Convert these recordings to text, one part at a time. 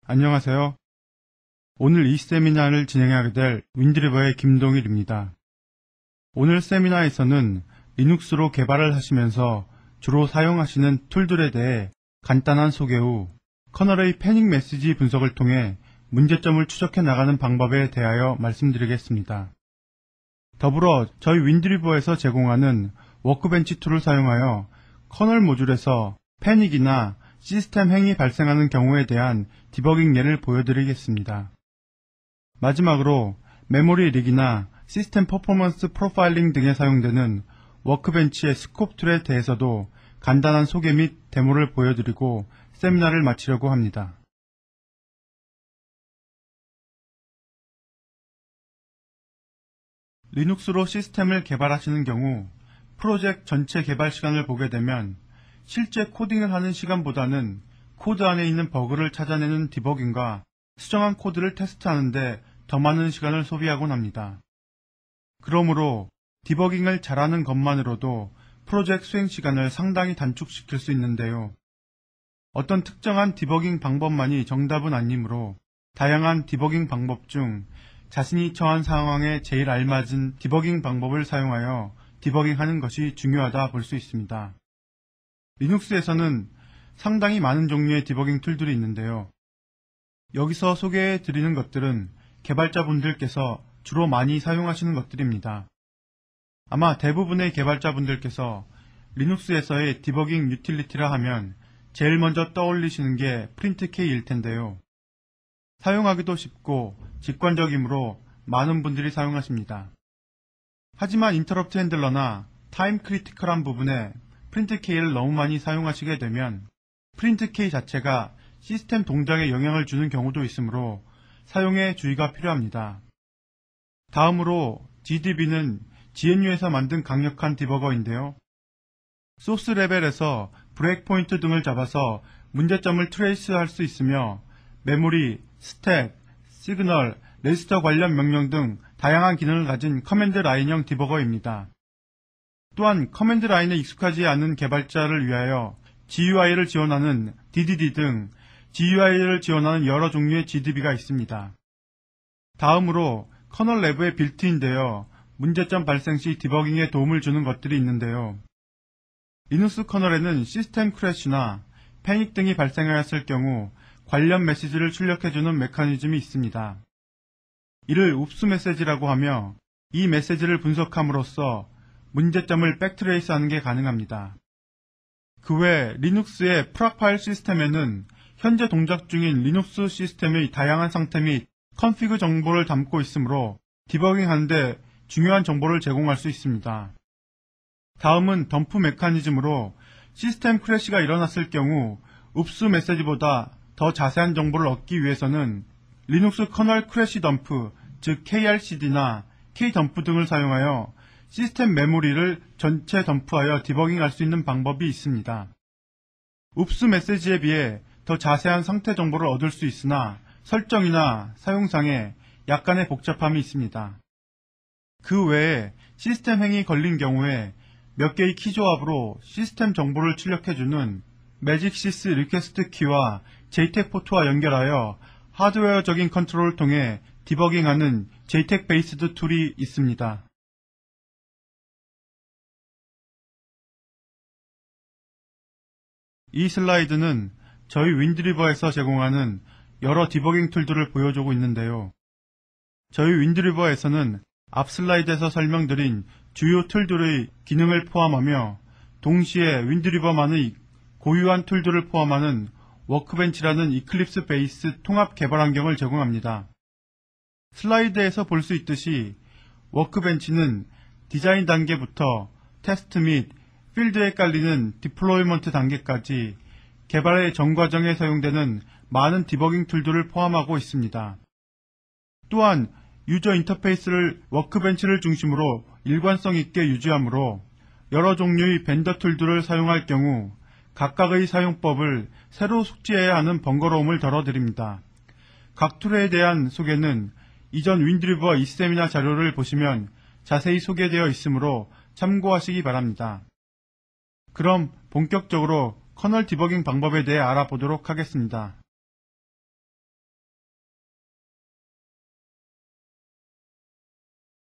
안녕하세요. 오늘 이 세미나를 진행하게 될 윈드리버의 김동일입니다. 오늘 세미나에서는 리눅스로 개발을 하시면서 주로 사용하시는 툴들에 대해 간단한 소개 후 커널의 패닉 메시지 분석을 통해 문제점을 추적해 나가는 방법에 대하여 말씀드리겠습니다. 더불어 저희 윈드리버에서 제공하는 워크벤치 툴을 사용하여 커널 모듈에서 패닉이나 시스템 행이 발생하는 경우에 대한 디버깅 예를 보여드리겠습니다. 마지막으로 메모리 릭이나 시스템 퍼포먼스 프로파일링 등에 사용되는 워크벤치의 스콥 툴에 대해서도 간단한 소개 및 데모를 보여드리고 세미나를 마치려고 합니다. 리눅스로 시스템을 개발하시는 경우 프로젝트 전체 개발 시간을 보게 되면 실제 코딩을 하는 시간보다는 코드 안에 있는 버그를 찾아내는 디버깅과 수정한 코드를 테스트하는데 더 많은 시간을 소비하곤 합니다. 그러므로 디버깅을 잘하는 것만으로도 프로젝트 수행 시간을 상당히 단축시킬 수 있는데요. 어떤 특정한 디버깅 방법만이 정답은 아니므로 다양한 디버깅 방법 중 자신이 처한 상황에 제일 알맞은 디버깅 방법을 사용하여 디버깅하는 것이 중요하다 볼 수 있습니다. 리눅스에서는 상당히 많은 종류의 디버깅 툴들이 있는데요. 여기서 소개해 드리는 것들은 개발자분들께서 주로 많이 사용하시는 것들입니다. 아마 대부분의 개발자분들께서 리눅스에서의 디버깅 유틸리티라 하면 제일 먼저 떠올리시는 게 프린트K일 텐데요. 사용하기도 쉽고 직관적이므로 많은 분들이 사용하십니다. 하지만 인터럽트 핸들러나 타임 크리티컬한 부분에 프린트K를 너무 많이 사용하시게 되면 프린트K 자체가 시스템 동작에 영향을 주는 경우도 있으므로 사용에 주의가 필요합니다. 다음으로 GDB는 GNU에서 만든 강력한 디버거인데요. 소스 레벨에서 브레이크 포인트 등을 잡아서 문제점을 트레이스할 수 있으며 메모리, 스택, 시그널, 레지스터 관련 명령 등 다양한 기능을 가진 커맨드 라인형 디버거입니다. 또한 커맨드 라인에 익숙하지 않은 개발자를 위하여 GUI를 지원하는 DDD 등 GUI를 지원하는 여러 종류의 GDB가 있습니다. 다음으로 커널 내부에 빌트인되어 문제점 발생 시 디버깅에 도움을 주는 것들이 있는데요. 리눅스 커널에는 시스템 크래시나 패닉 등이 발생하였을 경우 관련 메시지를 출력해주는 메커니즘이 있습니다. 이를 웁스 메시지라고 하며 이 메시지를 분석함으로써 문제점을 백트레이스하는 게 가능합니다. 그 외 리눅스의 프락 파일 시스템에는 현재 동작 중인 리눅스 시스템의 다양한 상태 및 컨피그 정보를 담고 있으므로 디버깅하는데 중요한 정보를 제공할 수 있습니다. 다음은 덤프 메커니즘으로 시스템 크래시가 일어났을 경우 웁스 메시지보다 더 자세한 정보를 얻기 위해서는 리눅스 커널 크래시 덤프, 즉 KRCD나 K덤프 등을 사용하여 시스템 메모리를 전체 덤프하여 디버깅할 수 있는 방법이 있습니다. 웁스 메시지에 비해 더 자세한 상태 정보를 얻을 수 있으나 설정이나 사용상에 약간의 복잡함이 있습니다. 그 외에 시스템 행이 걸린 경우에 몇 개의 키 조합으로 시스템 정보를 출력해주는 매직시스 리퀘스트 키와 JTAG 포트와 연결하여 하드웨어적인 컨트롤을 통해 디버깅하는 JTAG 베이스드 툴이 있습니다. 이 슬라이드는 저희 윈드리버에서 제공하는 여러 디버깅 툴들을 보여주고 있는데요. 저희 윈드리버에서는 앞 슬라이드에서 설명드린 주요 툴들의 기능을 포함하며 동시에 윈드리버만의 고유한 툴들을 포함하는 워크벤치라는 이클립스 베이스 통합 개발 환경을 제공합니다. 슬라이드에서 볼 수 있듯이 워크벤치는 디자인 단계부터 테스트 및 필드에 깔리는 디플로이먼트 단계까지 개발의 전 과정에 사용되는 많은 디버깅 툴들을 포함하고 있습니다. 또한 유저 인터페이스를 워크벤치를 중심으로 일관성 있게 유지하므로 여러 종류의 벤더 툴들을 사용할 경우 각각의 사용법을 새로 숙지해야 하는 번거로움을 덜어드립니다. 각 툴에 대한 소개는 이전 윈드리버 2세미나 자료를 보시면 자세히 소개되어 있으므로 참고하시기 바랍니다. 그럼 본격적으로 커널 디버깅 방법에 대해 알아보도록 하겠습니다.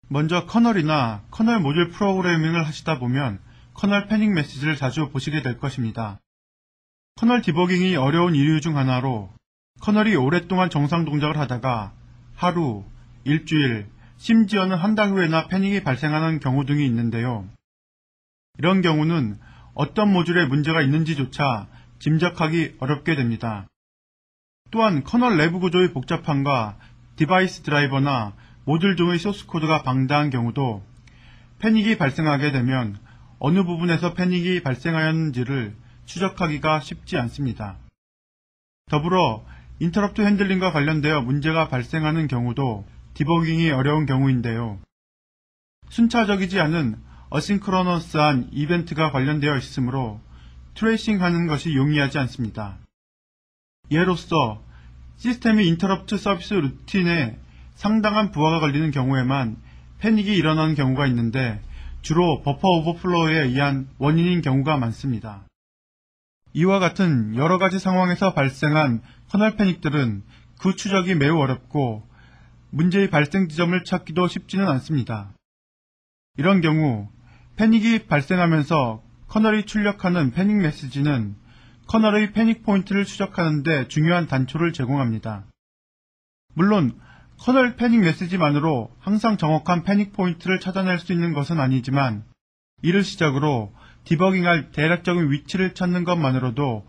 먼저 커널이나 커널 모듈 프로그래밍을 하시다 보면 커널 패닉 메시지를 자주 보시게 될 것입니다. 커널 디버깅이 어려운 이유 중 하나로 커널이 오랫동안 정상 동작을 하다가 하루, 일주일, 심지어는 한 달 후에나 패닉이 발생하는 경우 등이 있는데요. 이런 경우는 어떤 모듈에 문제가 있는지조차 짐작하기 어렵게 됩니다. 또한 커널 내부 구조의 복잡함과 디바이스 드라이버나 모듈 등의 소스 코드가 방대한 경우도 패닉이 발생하게 되면 어느 부분에서 패닉이 발생하였는지를 추적하기가 쉽지 않습니다. 더불어 인터럽트 핸들링과 관련되어 문제가 발생하는 경우도 디버깅이 어려운 경우인데요. 순차적이지 않은 어싱크로너스한 이벤트가 관련되어 있으므로 트레이싱하는 것이 용이하지 않습니다. 예로서 시스템이 인터럽트 서비스 루틴에 상당한 부하가 걸리는 경우에만 패닉이 일어나는 경우가 있는데 주로 버퍼 오버플로우에 의한 원인인 경우가 많습니다. 이와 같은 여러가지 상황에서 발생한 커널 패닉들은 그 추적이 매우 어렵고 문제의 발생 지점을 찾기도 쉽지는 않습니다. 이런 경우 패닉이 발생하면서 커널이 출력하는 패닉 메시지는 커널의 패닉 포인트를 추적하는 데 중요한 단초를 제공합니다. 물론 커널 패닉 메시지만으로 항상 정확한 패닉 포인트를 찾아낼 수 있는 것은 아니지만 이를 시작으로 디버깅할 대략적인 위치를 찾는 것만으로도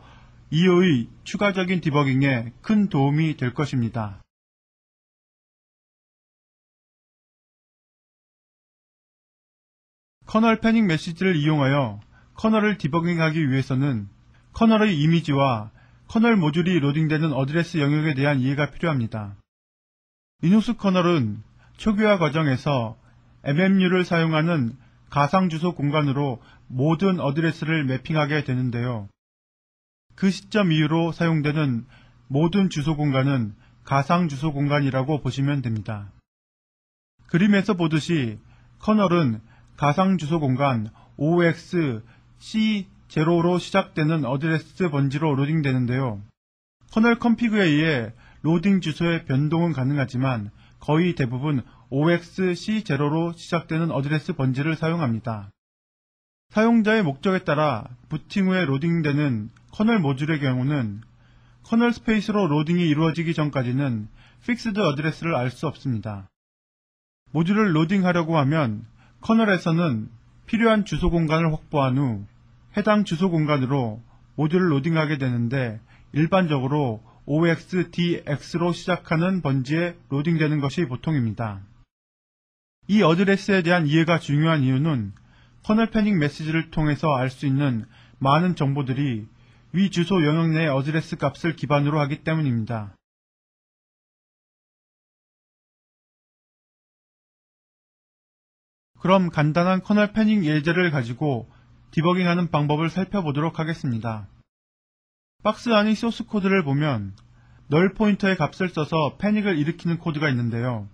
이후의 추가적인 디버깅에 큰 도움이 될 것입니다. 커널 패닉 메시지를 이용하여 커널을 디버깅하기 위해서는 커널의 이미지와 커널 모듈이 로딩되는 어드레스 영역에 대한 이해가 필요합니다. 리눅스 커널은 초기화 과정에서 MMU를 사용하는 가상 주소 공간으로 모든 어드레스를 매핑하게 되는데요. 그 시점 이후로 사용되는 모든 주소 공간은 가상 주소 공간이라고 보시면 됩니다. 그림에서 보듯이 커널은 가상 주소 공간 OXC0로 시작되는 어드레스 번지로 로딩되는데요. 커널 컴피그에 의해 로딩 주소의 변동은 가능하지만 거의 대부분 OXC0로 시작되는 어드레스 번지를 사용합니다. 사용자의 목적에 따라 부팅 후에 로딩되는 커널 모듈의 경우는 커널 스페이스로 로딩이 이루어지기 전까지는 픽스드 어드레스를 알 수 없습니다. 모듈을 로딩하려고 하면 커널에서는 필요한 주소 공간을 확보한 후 해당 주소 공간으로 모듈을 로딩하게 되는데 일반적으로 OXDX로 시작하는 번지에 로딩되는 것이 보통입니다. 이 어드레스에 대한 이해가 중요한 이유는 커널 패닉 메시지를 통해서 알 수 있는 많은 정보들이 위 주소 영역 내 어드레스 값을 기반으로 하기 때문입니다. 그럼 간단한 커널 패닉 예제를 가지고 디버깅하는 방법을 살펴보도록 하겠습니다. 박스 안의 소스 코드를 보면 널 포인터의 값을 써서 패닉을 일으키는 코드가 있는데요.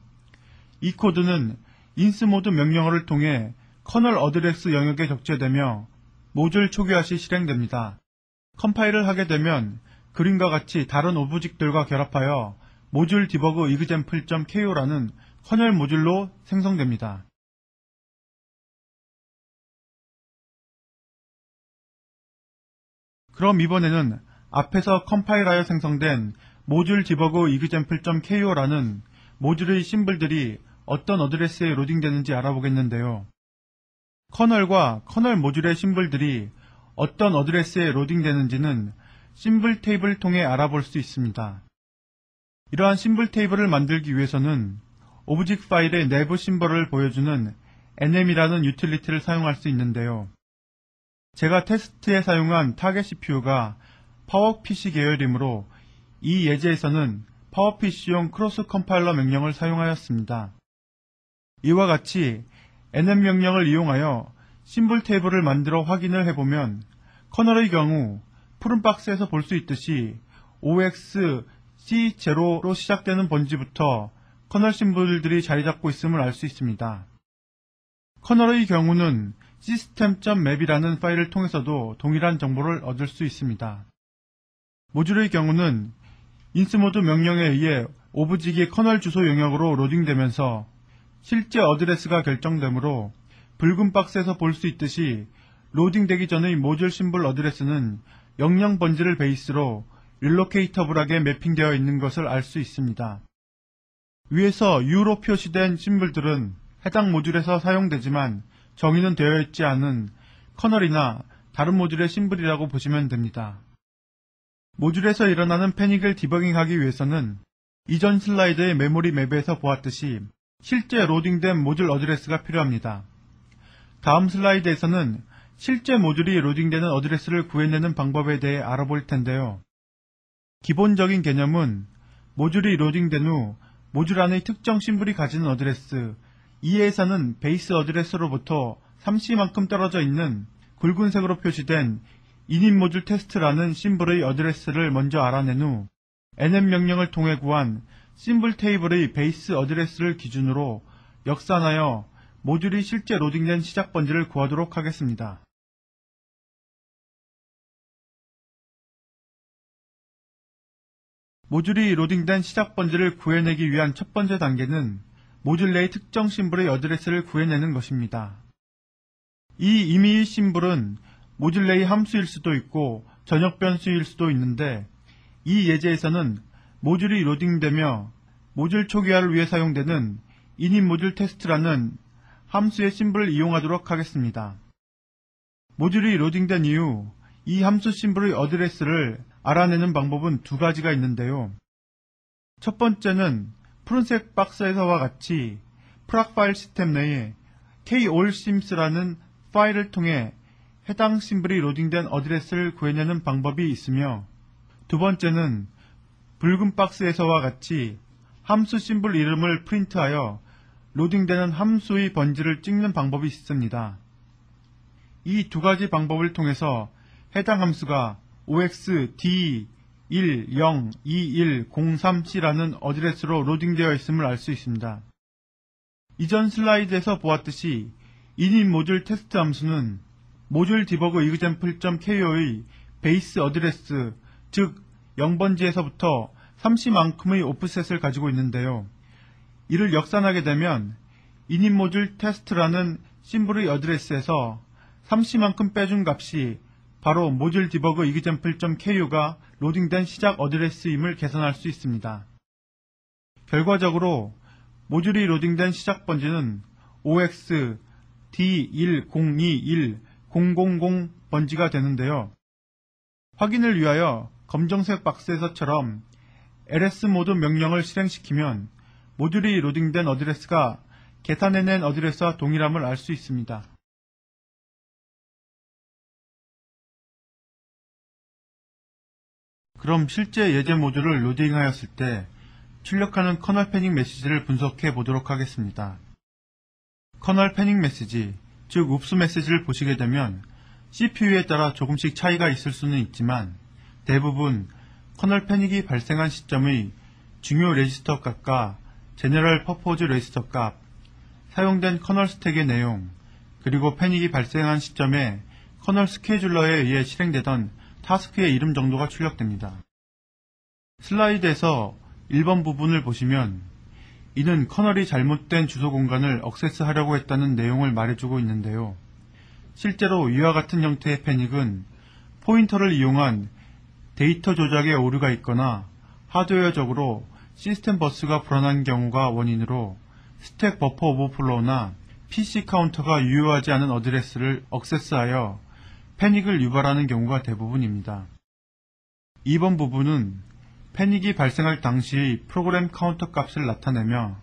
이 코드는 인스모드 명령어를 통해 커널 어드레스 영역에 적재되며 모듈 초기화 시 실행됩니다. 컴파일을 하게 되면 그림과 같이 다른 오브젝트들과 결합하여 모듈 디버그 example.ko라는 커널 모듈로 생성됩니다. 그럼 이번에는 앞에서 컴파일하여 생성된 모듈 디버그 example.ko라는 모듈의 심볼들이 어떤 어드레스에 로딩되는지 알아보겠는데요. 커널과 커널 모듈의 심볼들이 어떤 어드레스에 로딩되는지는 심볼 테이블을 통해 알아볼 수 있습니다. 이러한 심볼 테이블을 만들기 위해서는 오브젝트 파일의 내부 심볼을 보여주는 nm이라는 유틸리티를 사용할 수 있는데요. 제가 테스트에 사용한 타겟 CPU가 파워PC 계열이므로 이 예제에서는 파워PC용 크로스 컴파일러 명령을 사용하였습니다. 이와 같이 nm 명령을 이용하여 심볼 테이블을 만들어 확인을 해보면 커널의 경우 푸른 박스에서 볼 수 있듯이 OXC0로 시작되는 번지부터 커널 심볼들이 자리 잡고 있음을 알 수 있습니다. 커널의 경우는 system.map이라는 파일을 통해서도 동일한 정보를 얻을 수 있습니다. 모듈의 경우는 인스모드 명령에 의해 오브젝트의 커널 주소 영역으로 로딩되면서 실제 어드레스가 결정되므로 붉은 박스에서 볼 수 있듯이 로딩되기 전의 모듈 심볼 어드레스는 영영 번지를 베이스로 릴로케이터블하게 매핑되어 있는 것을 알 수 있습니다. 위에서 U로 표시된 심볼들은 해당 모듈에서 사용되지만 정의는 되어 있지 않은 커널이나 다른 모듈의 심볼이라고 보시면 됩니다. 모듈에서 일어나는 패닉을 디버깅하기 위해서는 이전 슬라이드의 메모리 맵에서 보았듯이 실제 로딩된 모듈 어드레스가 필요합니다. 다음 슬라이드에서는 실제 모듈이 로딩되는 어드레스를 구해내는 방법에 대해 알아볼 텐데요. 기본적인 개념은 모듈이 로딩된 후 모듈 안의 특정 심볼이 가지는 어드레스, 이에서는 베이스 어드레스로부터 3C만큼 떨어져 있는 굵은색으로 표시된 init 모듈 테스트라는 심볼의 어드레스를 먼저 알아낸 후 nm 명령을 통해 구한 심볼 테이블의 베이스 어드레스를 기준으로 역산하여 모듈이 실제 로딩된 시작 번지를 구하도록 하겠습니다. 모듈이 로딩된 시작 번지를 구해내기 위한 첫 번째 단계는 모듈 내의 특정 심볼의 어드레스를 구해내는 것입니다. 이 임의의 심볼은 모듈 내의 함수일 수도 있고 전역 변수일 수도 있는데 이 예제에서는 모듈이 로딩되며 모듈 초기화를 위해 사용되는 init 모듈 테스트라는 함수의 심볼을 이용하도록 하겠습니다. 모듈이 로딩된 이후 이 함수 심볼의 어드레스를 알아내는 방법은 두 가지가 있는데요. 첫 번째는 푸른색 박스에서와 같이 프락 파일 시스템 내에 kallsims라는 파일을 통해 해당 심볼이 로딩된 어드레스를 구해내는 방법이 있으며, 두 번째는 붉은 박스에서와 같이 함수 심볼 이름을 프린트하여 로딩되는 함수의 번지를 찍는 방법이 있습니다. 이 두 가지 방법을 통해서 해당 함수가 oxd102103c라는 어드레스로 로딩되어 있음을 알 수 있습니다. 이전 슬라이드에서 보았듯이 init 모듈 테스트 함수는 모듈 디버그 example.ko의 베이스 어드레스, 즉 0번지에서부터 3C만큼의 오프셋을 가지고 있는데요. 이를 역산하게 되면 init 모듈 테스트라는 심볼의 어드레스에서 3C만큼 빼준 값이 바로 모듈 디버그 example.ko가 로딩된 시작 어드레스임을 계산할 수 있습니다. 결과적으로 모듈이 로딩된 시작 번지는 oxd10210000 번지가 되는데요. 확인을 위하여 검정색 박스에서처럼 ls모드 명령을 실행시키면 모듈이 로딩된 어드레스가 계산해낸 어드레스와 동일함을 알 수 있습니다. 그럼 실제 예제 모듈을 로딩하였을 때 출력하는 커널 패닉 메시지를 분석해 보도록 하겠습니다. 커널 패닉 메시지, 즉 웁스 메시지를 보시게 되면 CPU에 따라 조금씩 차이가 있을 수는 있지만 대부분 커널 패닉이 발생한 시점의 중요 레지스터 값과 제너럴 퍼포즈 레지스터 값, 사용된 커널 스택의 내용, 그리고 패닉이 발생한 시점에 커널 스케줄러에 의해 실행되던 타스크의 이름 정도가 출력됩니다. 슬라이드에서 1번 부분을 보시면 이는 커널이 잘못된 주소 공간을 억세스하려고 했다는 내용을 말해주고 있는데요. 실제로 이와 같은 형태의 패닉은 포인터를 이용한 데이터 조작에 오류가 있거나 하드웨어적으로 시스템 버스가 불안한 경우가 원인으로 스택 버퍼 오버플로우나 PC 카운터가 유효하지 않은 어드레스를 억세스하여 패닉을 유발하는 경우가 대부분입니다. 2번 부분은 패닉이 발생할 당시의 프로그램 카운터 값을 나타내며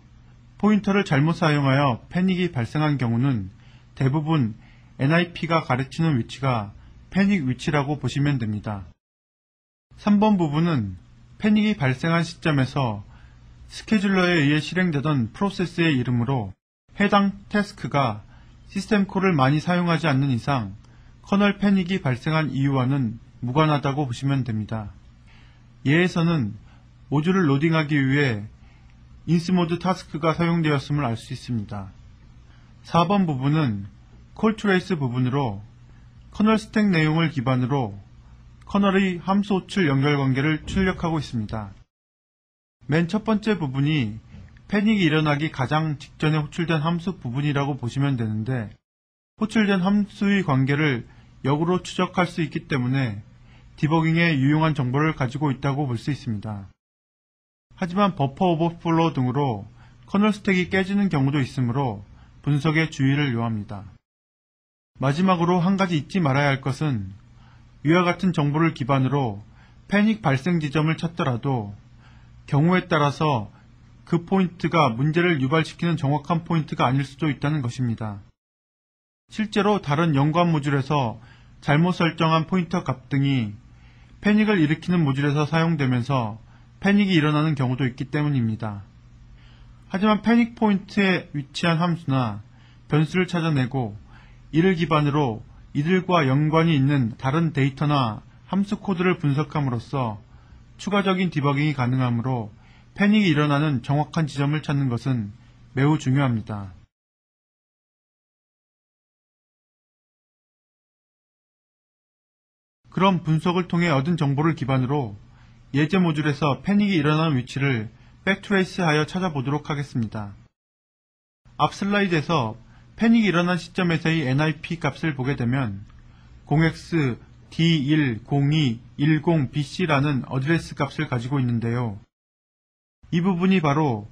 포인터를 잘못 사용하여 패닉이 발생한 경우는 대부분 NIP가 가르치는 위치가 패닉 위치라고 보시면 됩니다. 3번 부분은 패닉이 발생한 시점에서 스케줄러에 의해 실행되던 프로세스의 이름으로 해당 태스크가 시스템 콜을 많이 사용하지 않는 이상 커널 패닉이 발생한 이유와는 무관하다고 보시면 됩니다. 예에서는 모듈을 로딩하기 위해 인스모드 타스크가 사용되었음을 알 수 있습니다. 4번 부분은 콜트레이스 부분으로 커널 스택 내용을 기반으로 커널의 함수 호출 연결관계를 출력하고 있습니다. 맨 첫 번째 부분이 패닉이 일어나기 가장 직전에 호출된 함수 부분이라고 보시면 되는데, 호출된 함수의 관계를 역으로 추적할 수 있기 때문에 디버깅에 유용한 정보를 가지고 있다고 볼 수 있습니다. 하지만 버퍼 오버플로우 등으로 커널 스택이 깨지는 경우도 있으므로 분석에 주의를 요합니다. 마지막으로 한 가지 잊지 말아야 할 것은 위와 같은 정보를 기반으로 패닉 발생 지점을 찾더라도 경우에 따라서 그 포인트가 문제를 유발시키는 정확한 포인트가 아닐 수도 있다는 것입니다. 실제로 다른 연관 모듈에서 잘못 설정한 포인터 값 등이 패닉을 일으키는 모듈에서 사용되면서 패닉이 일어나는 경우도 있기 때문입니다. 하지만 패닉 포인트에 위치한 함수나 변수를 찾아내고 이를 기반으로 이들과 연관이 있는 다른 데이터나 함수 코드를 분석함으로써 추가적인 디버깅이 가능하므로 패닉이 일어나는 정확한 지점을 찾는 것은 매우 중요합니다. 그럼 분석을 통해 얻은 정보를 기반으로 예제 모듈에서 패닉이 일어나는 위치를 백트레이스하여 찾아보도록 하겠습니다. 앞 슬라이드에서 패닉이 일어난 시점에서의 NIP 값을 보게 되면 0x D10210BC라는 어드레스 값을 가지고 있는데요. 이 부분이 바로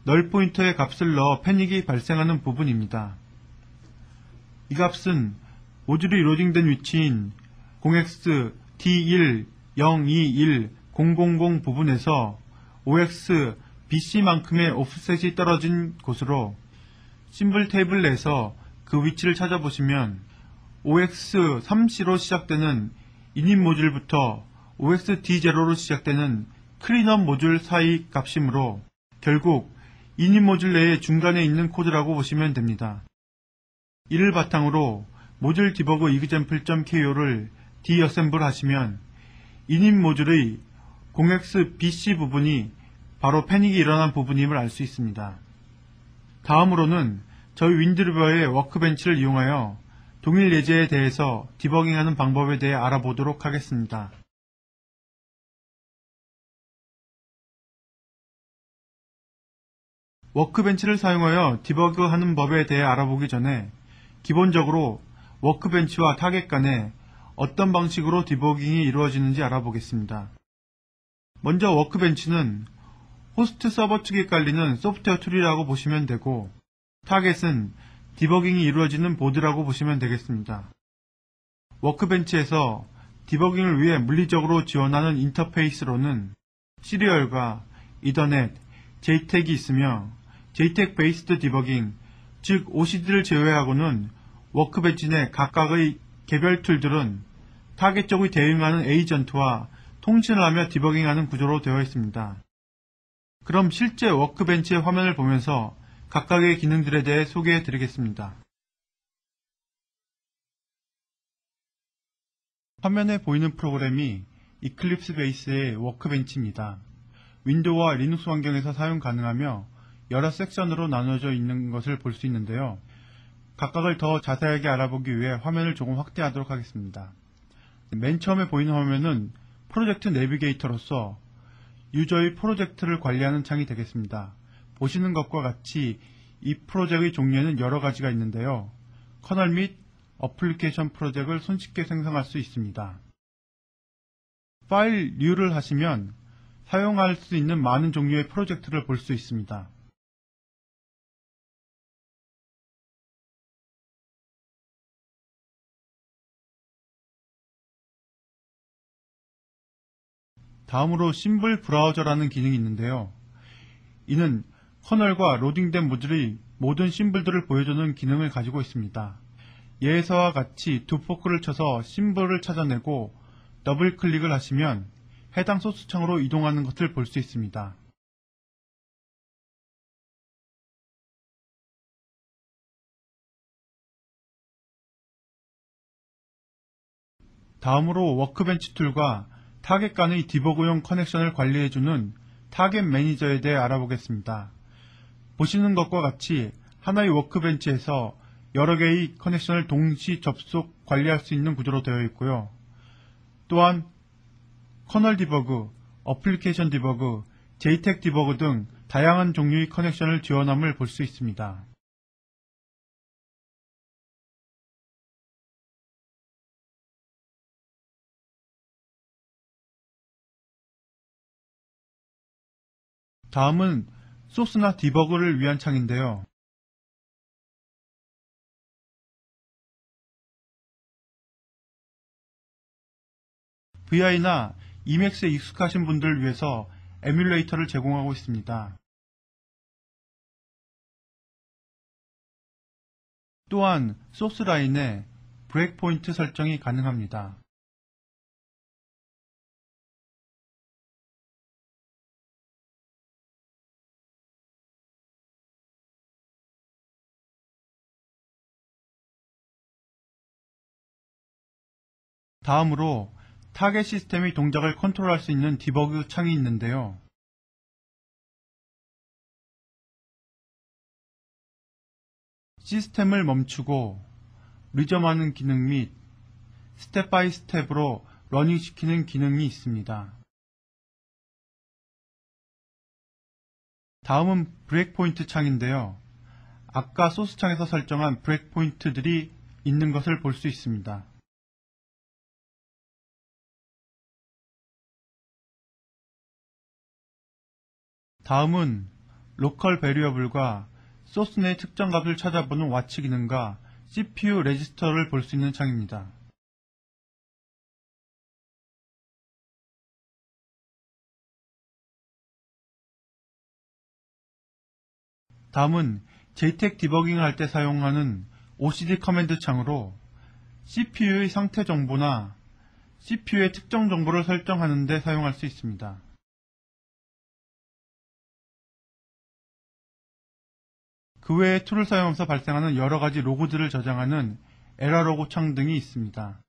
널 포인터의 값을 넣어 패닉이 발생하는 부분입니다. 이 값은 모듈이 로딩된 위치인 0x D1021000 부분에서 OX BC만큼의 오프셋이 떨어진 곳으로 심볼 테이블 내에서 그 위치를 찾아보시면 OX3C로 시작되는 인입 모듈부터 OXD0로 시작되는 클린업 모듈 사이 값이므로 결국 인입 모듈 내의 중간에 있는 코드라고 보시면 됩니다. 이를 바탕으로 모듈 디버그 example.ko를 디어셈블 하시면 인입 모듈의 0xBC 부분이 바로 패닉이 일어난 부분임을 알 수 있습니다. 다음으로는 저희 윈드리버의 워크벤치를 이용하여 동일 예제에 대해서 디버깅하는 방법에 대해 알아보도록 하겠습니다. 워크벤치를 사용하여 디버그하는 법에 대해 알아보기 전에 기본적으로 워크벤치와 타겟 간에 어떤 방식으로 디버깅이 이루어지는지 알아보겠습니다. 먼저 워크벤치는 호스트 서버 측에 깔리는 소프트웨어 툴이라고 보시면 되고, 타겟은 디버깅이 이루어지는 보드라고 보시면 되겠습니다. 워크벤치에서 디버깅을 위해 물리적으로 지원하는 인터페이스로는 시리얼과 이더넷, JTAG이 있으며 JTAG 베이스드 디버깅, 즉 OCD를 제외하고는 워크벤치 내 각각의 개별 툴들은 타겟 쪽의 대응하는 에이전트와 통신을 하며 디버깅하는 구조로 되어 있습니다. 그럼 실제 워크벤치의 화면을 보면서 각각의 기능들에 대해 소개해 드리겠습니다. 화면에 보이는 프로그램이 이클립스 베이스의 워크벤치입니다. 윈도우와 리눅스 환경에서 사용 가능하며 여러 섹션으로 나눠져 있는 것을 볼 수 있는데요. 각각을 더 자세하게 알아보기 위해 화면을 조금 확대하도록 하겠습니다. 맨 처음에 보이는 화면은 프로젝트 내비게이터로서 유저의 프로젝트를 관리하는 창이 되겠습니다. 보시는 것과 같이 이 프로젝트의 종류에는 여러 가지가 있는데요. 커널 및 어플리케이션 프로젝트를 손쉽게 생성할 수 있습니다. 파일 뉴를 하시면 사용할 수 있는 많은 종류의 프로젝트를 볼 수 있습니다. 다음으로 심블 브라우저라는 기능이 있는데요. 이는 커널과 로딩된 모듈의 모든 심블들을 보여주는 기능을 가지고 있습니다. 예에서와 같이 두 포크를 쳐서 심블을 찾아내고 더블 클릭을 하시면 해당 소스 창으로 이동하는 것을 볼 수 있습니다. 다음으로 워크벤치 툴과 타겟 간의 디버그용 커넥션을 관리해주는 타겟 매니저에 대해 알아보겠습니다. 보시는 것과 같이 하나의 워크벤치에서 여러 개의 커넥션을 동시 접속 관리할 수 있는 구조로 되어 있고요. 또한 커널 디버그, 어플리케이션 디버그, JTAG 디버그 등 다양한 종류의 커넥션을 지원함을 볼 수 있습니다. 다음은 소스나 디버그를 위한 창인데요. VI나 Emacs에 익숙하신 분들을 위해서 에뮬레이터를 제공하고 있습니다. 또한 소스 라인에 브레이크포인트 설정이 가능합니다. 다음으로 타겟 시스템의 동작을 컨트롤할 수 있는 디버그 창이 있는데요. 시스템을 멈추고 리점하는 기능 및 스텝 바이 스텝으로 러닝시키는 기능이 있습니다. 다음은 브레이크포인트 창인데요. 아까 소스 창에서 설정한 브레이크포인트들이 있는 것을 볼 수 있습니다. 다음은 로컬 베리어블과 소스 내 특정 값을 찾아보는 와치 기능과 CPU 레지스터를 볼 수 있는 창입니다. 다음은 JTAG 디버깅을 할 때 사용하는 OCD 커맨드 창으로 CPU의 상태 정보나 CPU의 특정 정보를 설정하는 데 사용할 수 있습니다. 그 외에 툴을 사용하면서 발생하는 여러가지 로그들을 저장하는 에러로그 창 등이 있습니다.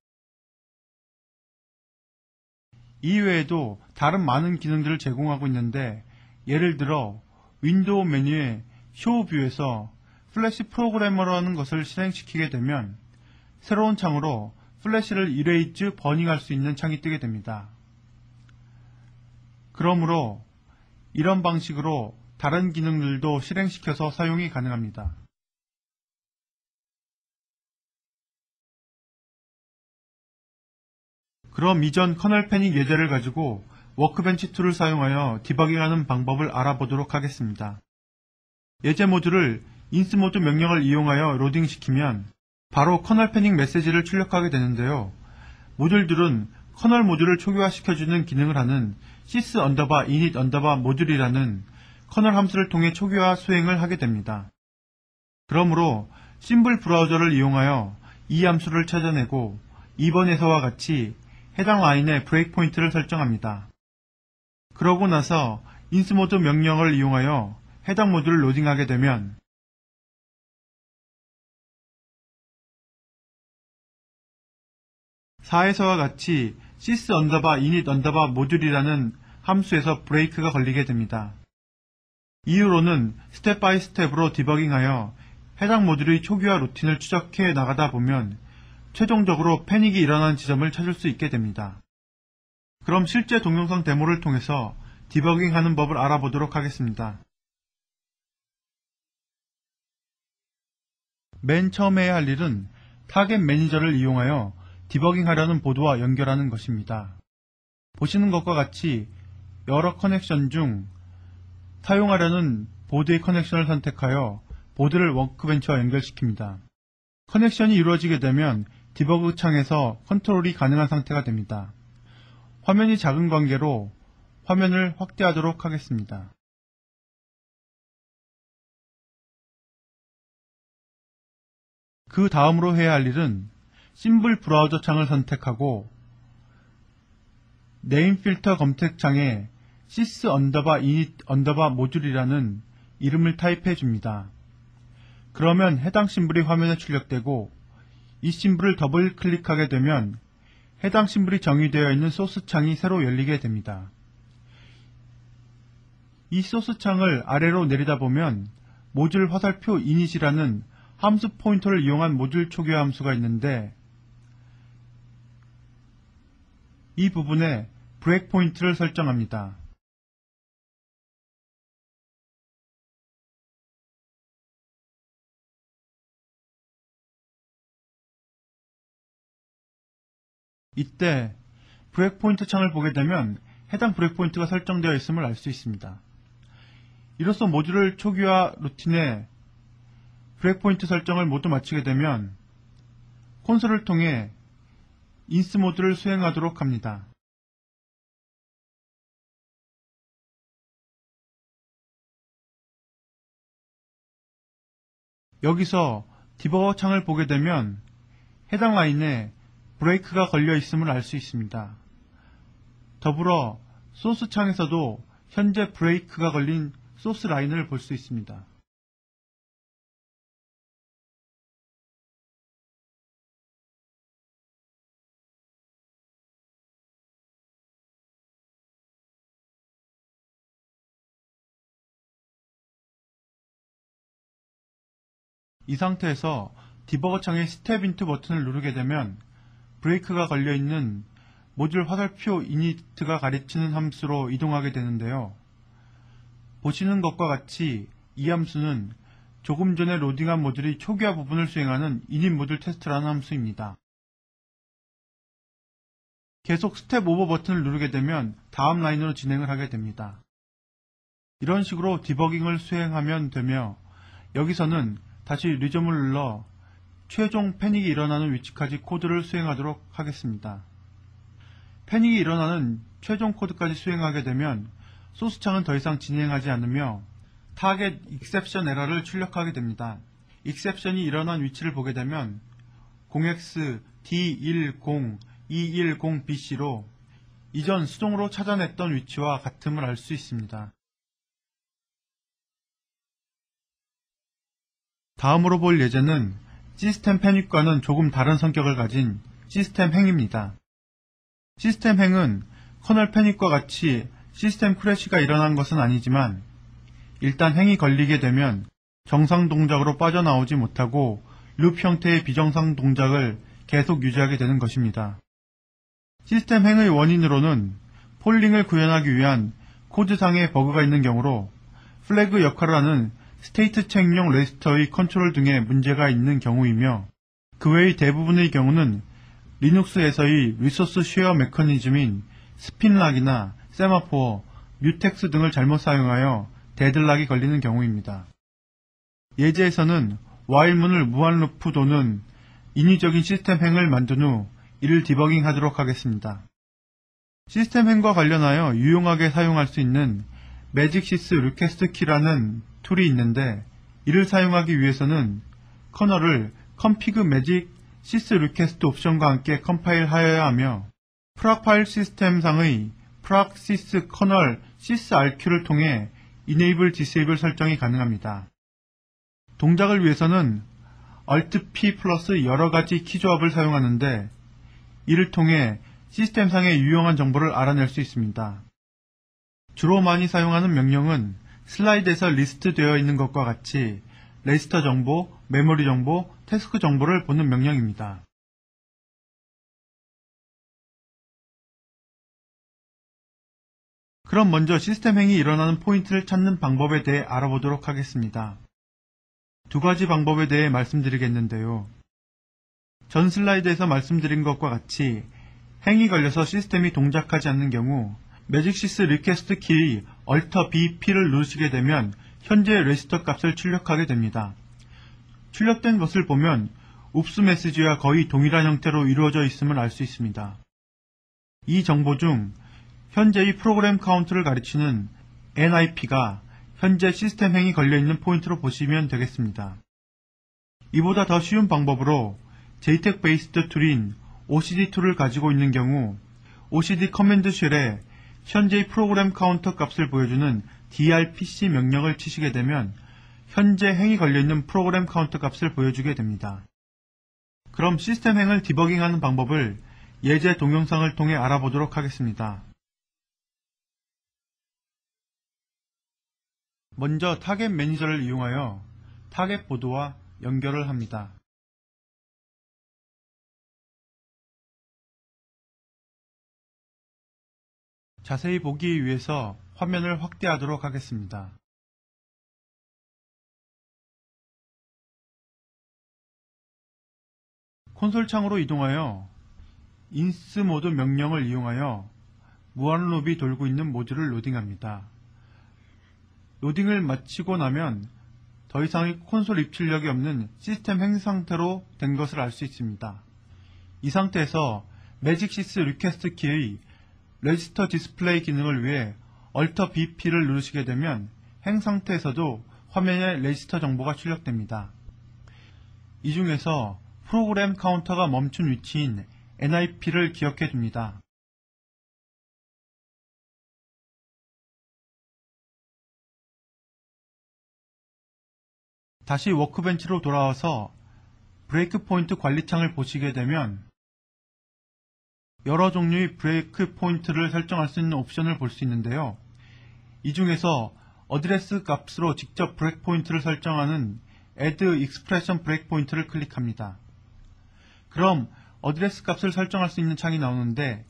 이외에도 다른 많은 기능들을 제공하고 있는데, 예를 들어 윈도우 메뉴의 쇼 뷰에서 플래시 프로그래머라는 것을 실행시키게 되면 새로운 창으로 플래시를 이레이즈 버닝할 수 있는 창이 뜨게 됩니다. 그러므로 이런 방식으로 다른 기능들도 실행시켜서 사용이 가능합니다. 그럼 이전 커널 패닉 예제를 가지고 워크벤치 툴을 사용하여 디버깅하는 방법을 알아보도록 하겠습니다. 예제 모듈을 인스모드 명령을 이용하여 로딩시키면 바로 커널 패닉 메시지를 출력하게 되는데요. 모듈들은 커널 모듈을 초기화시켜주는 기능을 하는 sys init 모듈이라는 커널 함수를 통해 초기화 수행을 하게 됩니다. 그러므로 심블 브라우저를 이용하여 이 함수를 찾아내고 2번에서와 같이 해당 라인에 브레이크포인트를 설정합니다. 그러고 나서 인스모드 명령을 이용하여 해당 모듈을 로딩하게 되면 4에서와 같이 sys init 모듈이라는 함수에서 브레이크가 걸리게 됩니다. 이후로는 스텝 바이 스텝으로 디버깅하여 해당 모듈의 초기화 루틴을 추적해 나가다 보면 최종적으로 패닉이 일어나는 지점을 찾을 수 있게 됩니다. 그럼 실제 동영상 데모를 통해서 디버깅하는 법을 알아보도록 하겠습니다. 맨 처음 해야 할 일은 타겟 매니저를 이용하여 디버깅하려는 보드와 연결하는 것입니다. 보시는 것과 같이 여러 커넥션 중 사용하려는 보드의 커넥션을 선택하여 보드를 워크벤치와 연결시킵니다. 커넥션이 이루어지게 되면 디버그 창에서 컨트롤이 가능한 상태가 됩니다. 화면이 작은 관계로 화면을 확대하도록 하겠습니다. 그 다음으로 해야 할 일은 심블 브라우저 창을 선택하고 네임 필터 검색창에 sys init 모듈이라는 이름을 타입해 줍니다. 그러면 해당 심블이 화면에 출력되고 이 심블을 더블 클릭하게 되면 해당 심블이 정의되어 있는 소스 창이 새로 열리게 됩니다. 이 소스 창을 아래로 내리다 보면 모듈 화살표 init이라는 함수 포인터를 이용한 모듈 초기화 함수가 있는데 이 부분에 브레이크 포인트를 설정합니다. 이때 브레이크포인트 창을 보게 되면 해당 브레이크포인트가 설정되어 있음을 알 수 있습니다. 이로써 모듈 초기화 루틴의 브레이크포인트 설정을 모두 마치게 되면 콘솔을 통해 인스 모드를 수행하도록 합니다. 여기서 디버거 창을 보게 되면 해당 라인에 브레이크가 걸려 있음을 알 수 있습니다. 더불어 소스 창에서도 현재 브레이크가 걸린 소스 라인을 볼 수 있습니다. 이 상태에서 디버거 창의 스텝 인투 버튼을 누르게 되면 브레이크가 걸려있는 모듈 화살표 이니트가 가리치는 함수로 이동하게 되는데요. 보시는 것과 같이 이 함수는 조금 전에 로딩한 모듈이 초기화 부분을 수행하는 이닛 모듈 테스트라는 함수입니다. 계속 스텝 오버 버튼을 누르게 되면 다음 라인으로 진행을 하게 됩니다. 이런 식으로 디버깅을 수행하면 되며 여기서는 다시 리즘을 눌러 최종 패닉이 일어나는 위치까지 코드를 수행하도록 하겠습니다. 패닉이 일어나는 최종 코드까지 수행하게 되면 소스창은 더 이상 진행하지 않으며 타겟 익셉션 에러를 출력하게 됩니다. 익셉션이 일어난 위치를 보게 되면 0x-D10-210BC로 이전 수동으로 찾아냈던 위치와 같음을 알 수 있습니다. 다음으로 볼 예제는 시스템 패닉과는 조금 다른 성격을 가진 시스템 행입니다. 시스템 행은 커널 패닉과 같이 시스템 크래시가 일어난 것은 아니지만 일단 행이 걸리게 되면 정상 동작으로 빠져나오지 못하고 룹 형태의 비정상 동작을 계속 유지하게 되는 것입니다. 시스템 행의 원인으로는 폴링을 구현하기 위한 코드상의 버그가 있는 경우로 플래그 역할을 하는 스테이트 체크용 레지스터의 컨트롤 등에 문제가 있는 경우이며 그 외의 대부분의 경우는 리눅스에서의 리소스 쉐어 메커니즘인 스핀락이나 세마포어, 뮤텍스 등을 잘못 사용하여 데드락이 걸리는 경우입니다. 예제에서는 while문을 무한 루프 도는 인위적인 시스템 행을 만든 후 이를 디버깅하도록 하겠습니다. 시스템 행과 관련하여 유용하게 사용할 수 있는 매직시스 리퀘스트 키라는 툴이 있는데 이를 사용하기 위해서는 커널을 config magic sys request 옵션과 함께 컴파일하여야 하며 프락 파일 시스템상의 프락 sys 커널 sysrq를 통해 enable disable 설정이 가능합니다. 동작을 위해서는 alt p 플러스 여러가지 키조합을 사용하는데 이를 통해 시스템상의 유용한 정보를 알아낼 수 있습니다. 주로 많이 사용하는 명령은 슬라이드에서 리스트되어 있는 것과 같이 레지스터 정보, 메모리 정보, 태스크 정보를 보는 명령입니다. 그럼 먼저 시스템 행이 일어나는 포인트를 찾는 방법에 대해 알아보도록 하겠습니다. 두 가지 방법에 대해 말씀드리겠는데요. 전 슬라이드에서 말씀드린 것과 같이 행이 걸려서 시스템이 동작하지 않는 경우 매직시스 리퀘스트 키 Alt BP를 누르시게 되면 현재 레지스터 값을 출력하게 됩니다. 출력된 것을 보면 읍스 메시지와 거의 동일한 형태로 이루어져 있음을 알 수 있습니다. 이 정보 중 현재의 프로그램 카운트를 가리치는 NIP가 현재 시스템 행이 걸려있는 포인트로 보시면 되겠습니다. 이보다 더 쉬운 방법으로 JTAG 베이스드 툴인 OCD 툴을 가지고 있는 경우 OCD 커맨드 쉘에 현재의 프로그램 카운터 값을 보여주는 drpc 명령을 치시게 되면 현재 행이 걸려있는 프로그램 카운터 값을 보여주게 됩니다. 그럼 시스템 행을 디버깅하는 방법을 예제 동영상을 통해 알아보도록 하겠습니다. 먼저 타겟 매니저를 이용하여 타겟 보드와 연결을 합니다. 자세히 보기 위해서 화면을 확대하도록 하겠습니다. 콘솔 창으로 이동하여 인스 모드 명령을 이용하여 무한루업이 돌고 있는 모듈을 로딩합니다. 로딩을 마치고 나면 더 이상의 콘솔 입출력이 없는 시스템 행 상태로 된 것을 알 수 있습니다. 이 상태에서 매직6 리퀘스트 키의 레지스터 디스플레이 기능을 위해 Alt BP를 누르시게 되면 행 상태에서도 화면에 레지스터 정보가 출력됩니다. 이 중에서 프로그램 카운터가 멈춘 위치인 NIP를 기억해 둡니다. 다시 워크벤치로 돌아와서 브레이크 포인트 관리창을 보시게 되면 여러 종류의 브레이크 포인트를 설정할 수 있는 옵션을 볼 수 있는데요. 이 중에서 어드레스 값으로 직접 브레이크 포인트를 설정하는 Add Expression 브레이크 포인트를 클릭합니다. 그럼 어드레스 값을 설정할 수 있는 창이 나오는데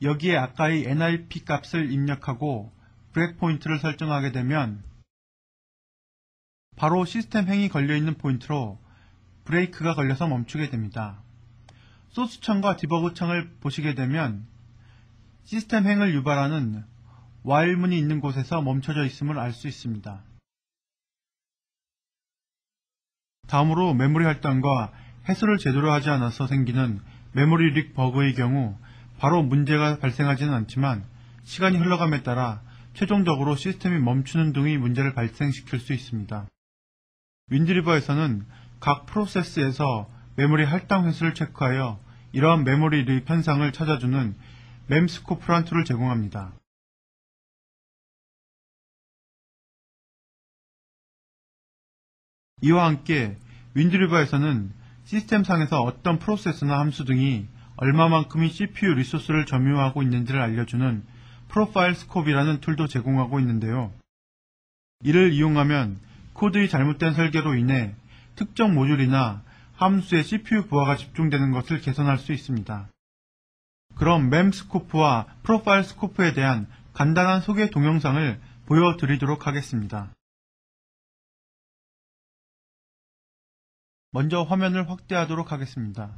여기에 아까의 NIP 값을 입력하고 브레이크 포인트를 설정하게 되면 바로 시스템 행이 걸려있는 포인트로 브레이크가 걸려서 멈추게 됩니다. 소스 창과 디버그 창을 보시게 되면 시스템 행을 유발하는 while 문이 있는 곳에서 멈춰져 있음을 알 수 있습니다. 다음으로 메모리 할당과 해소를 제대로 하지 않아서 생기는 메모리 릭 버그의 경우 바로 문제가 발생하지는 않지만 시간이 흘러감에 따라 최종적으로 시스템이 멈추는 등의 문제를 발생시킬 수 있습니다. 윈드리버에서는 각 프로세스에서 메모리 할당 횟수를 체크하여 이러한 메모리 릭 현상을 찾아주는 멤스코프란 툴을 제공합니다. 이와 함께 윈드리버에서는 시스템상에서 어떤 프로세스나 함수 등이 얼마만큼의 CPU 리소스를 점유하고 있는지를 알려주는 프로파일 스콥이라는 툴도 제공하고 있는데요. 이를 이용하면 코드의 잘못된 설계로 인해 특정 모듈이나 함수의 CPU 부하가 집중되는 것을 개선할 수 있습니다. 그럼 멤스코프와 프로파일 스코프에 대한 간단한 소개 동영상을 보여드리도록 하겠습니다. 먼저 화면을 확대하도록 하겠습니다.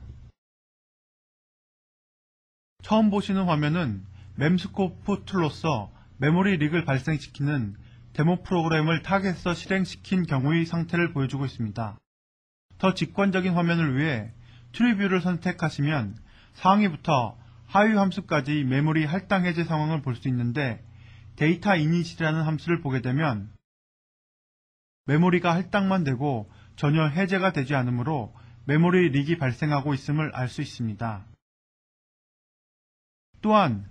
처음 보시는 화면은 멤스코프 툴로서 메모리 릭을 발생시키는 데모 프로그램을 타겟에서 실행시킨 경우의 상태를 보여주고 있습니다. 더 직관적인 화면을 위해 트리뷰를 선택하시면 상위부터 하위 함수까지 메모리 할당 해제 상황을 볼 수 있는데 데이터 이닛이라는 함수를 보게 되면 메모리가 할당만 되고 전혀 해제가 되지 않으므로 메모리 릭이 발생하고 있음을 알 수 있습니다. 또한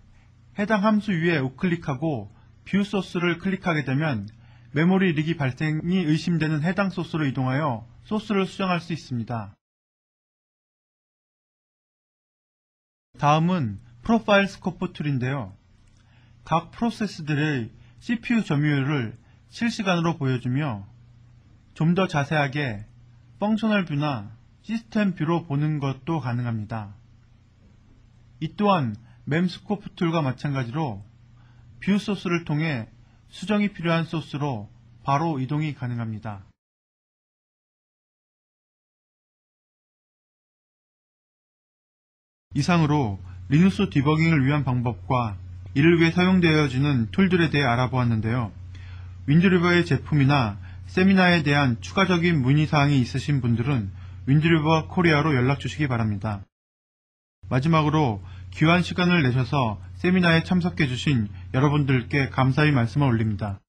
해당 함수 위에 우클릭하고 뷰 소스를 클릭하게 되면 메모리 릭이 발생이 의심되는 해당 소스로 이동하여 소스를 수정할 수 있습니다. 다음은 프로파일 스코프 툴인데요. 각 프로세스들의 CPU 점유율을 실시간으로 보여주며 좀 더 자세하게 펑셔널 뷰나 시스템 뷰로 보는 것도 가능합니다. 이 또한 멤스코프 툴과 마찬가지로 뷰 소스를 통해 수정이 필요한 소스로 바로 이동이 가능합니다. 이상으로 리눅스 디버깅을 위한 방법과 이를 위해 사용되어지는 툴들에 대해 알아보았는데요. 윈드리버의 제품이나 세미나에 대한 추가적인 문의사항이 있으신 분들은 윈드리버 코리아로 연락주시기 바랍니다. 마지막으로 귀한 시간을 내셔서 세미나에 참석해주신 여러분들께 감사의 말씀을 올립니다.